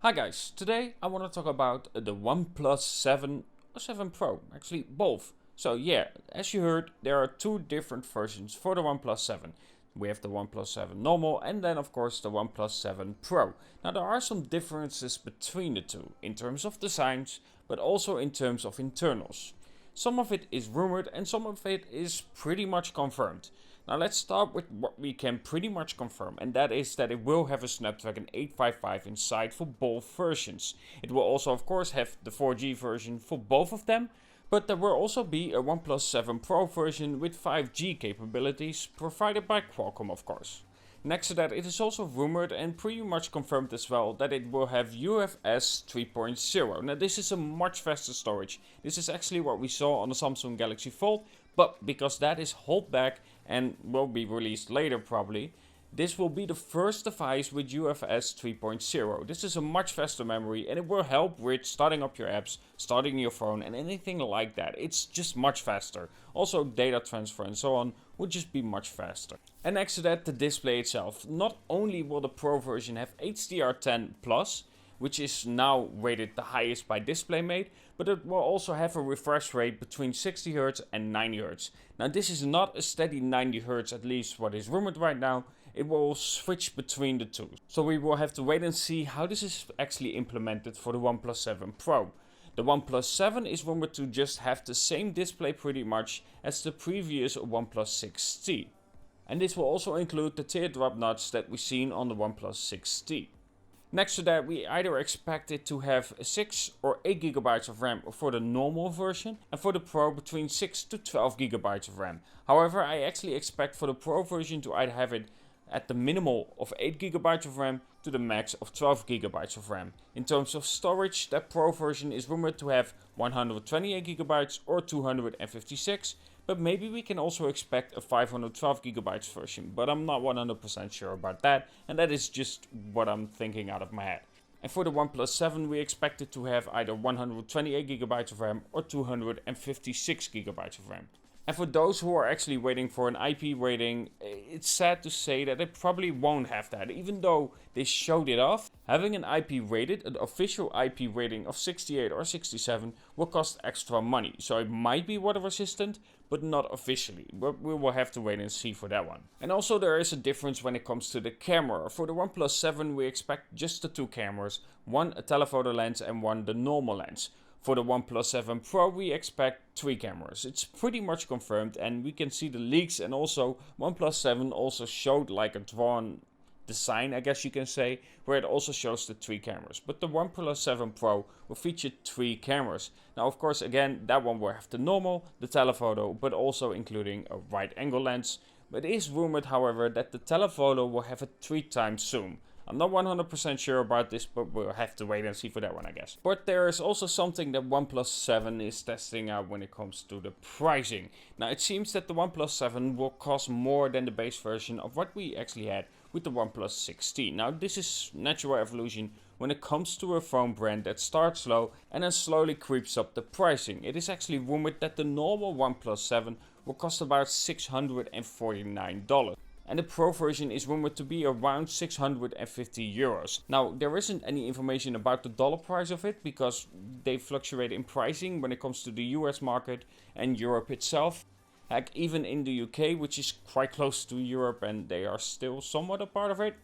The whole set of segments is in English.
Hi guys, today I want to talk about the OnePlus 7 or 7 Pro, actually both. So yeah, as you heard, there are two different versions for the OnePlus 7. We have the OnePlus 7 normal and then of course the OnePlus 7 Pro. Now there are some differences between the two in terms of designs, but also in terms of internals. Some of it is rumored and some of it is pretty much confirmed. Now let's start with what we can pretty much confirm, and that is that it will have a Snapdragon 855 inside for both versions. It will also of course have the 4G version for both of them, but there will also be a OnePlus 7 Pro version with 5G capabilities provided by Qualcomm of course. Next to that, it is also rumored and pretty much confirmed as well that it will have UFS 3.0. Now this is a much faster storage. This is actually what we saw on the Samsung Galaxy Fold, but because that is held back and will be released later probably, this will be the first device with UFS 3.0. This is a much faster memory and it will help with starting up your apps, starting your phone and anything like that. It's just much faster. Also data transfer and so on will just be much faster. And next to that, the display itself. Not only will the Pro version have HDR10 Plus, which is now rated the highest by DisplayMate, but it will also have a refresh rate between 60Hz and 90Hz. Now this is not a steady 90Hz, at least what is rumored right now. It will switch between the two. So we will have to wait and see how this is actually implemented for the OnePlus 7 Pro. The OnePlus 7 is rumored to just have the same display pretty much as the previous OnePlus 6T. And this will also include the teardrop notch that we've seen on the OnePlus 6T. Next to that, we either expect it to have 6 or 8 GB of RAM for the normal version, and for the Pro between 6 to 12 GB of RAM. However, I actually expect for the Pro version to either have it at the minimal of 8 GB of RAM to the max of 12 GB of RAM. In terms of storage, that Pro version is rumored to have 128 GB or 256, but maybe we can also expect a 512 GB version, but I'm not 100% sure about that, and that is just what I'm thinking out of my head. And for the OnePlus 7, we expect it to have either 128 GB of RAM or 256 GB of RAM. And for those who are actually waiting for an IP rating, it's sad to say that it probably won't have that. Even though they showed it off, having an IP rated, an official IP rating of 68 or 67 will cost extra money. So it might be water resistant, but not officially. But we will have to wait and see for that one. And also there is a difference when it comes to the camera. For the OnePlus 7 we expect just the two cameras, one a telephoto lens and one the normal lens. For the OnePlus 7 Pro we expect 3 cameras. It's pretty much confirmed and we can see the leaks, and also OnePlus 7 also showed like a drawn design, I guess you can say, where it also shows the 3 cameras. But the OnePlus 7 Pro will feature 3 cameras. Now of course again that one will have the normal, the telephoto, but also including a wide angle lens. But it is rumored however that the telephoto will have a 3x zoom. I'm not 100% sure about this, but we'll have to wait and see for that one, I guess. But there is also something that OnePlus 7 is testing out when it comes to the pricing. Now it seems that the OnePlus 7 will cost more than the base version of what we actually had with the OnePlus 6T. Now this is natural evolution when it comes to a phone brand that starts low and then slowly creeps up the pricing. It is actually rumored that the normal OnePlus 7 will cost about $649. And the Pro version is rumored to be around 650 euros. Now, there isn't any information about the dollar price of it because they fluctuate in pricing when it comes to the US market and Europe itself. Heck, even in the UK, which is quite close to Europe and they are still somewhat a part of it.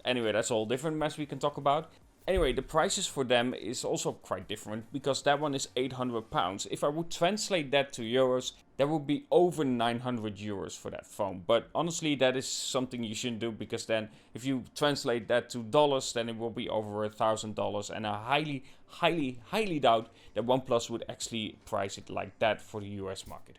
Anyway, that's all different mess we can talk about. Anyway, the prices for them is also quite different because that one is £800. If I would translate that to euros, that would be over 900 euros for that phone. But honestly, that is something you shouldn't do because then if you translate that to dollars, then it will be over $1,000. And I highly doubt that OnePlus would actually price it like that for the US market.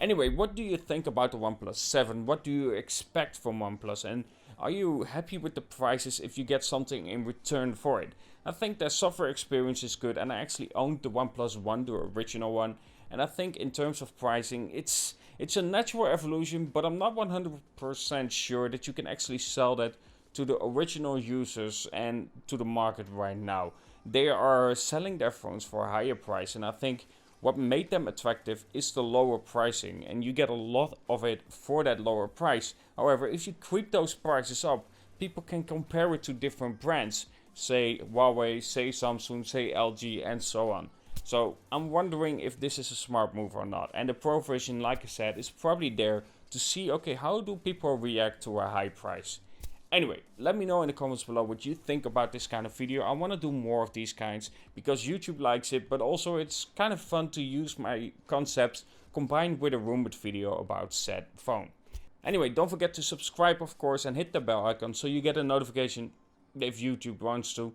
Anyway, what do you think about the OnePlus 7? What do you expect from OnePlus? And are you happy with the prices if you get something in return for it? I think the software experience is good, and I actually owned the OnePlus 1, the original one. And I think in terms of pricing, it's a natural evolution, but I'm not 100% sure that you can actually sell that to the original users and to the market right now. They are selling their phones for a higher price, and I think what made them attractive is the lower pricing, and you get a lot of it for that lower price. However, if you creep those prices up, people can compare it to different brands. say Huawei, say Samsung, say LG, and so on. So I'm wondering if this is a smart move or not. And the Pro version, like I said, is probably there to see, okay, how do people react to a high price? Anyway, let me know in the comments below what you think about this kind of video. I want to do more of these kinds because YouTube likes it, but also it's kind of fun to use my concepts combined with a rumored video about said phone. Anyway, don't forget to subscribe, of course, and hit the bell icon so you get a notification, if YouTube wants to,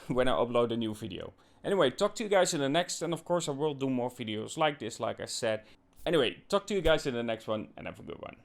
when I upload a new video. Anyway, talk to you guys in the next, and of course I will do more videos like this, like I said. Anyway, talk to you guys in the next one, and have a good one.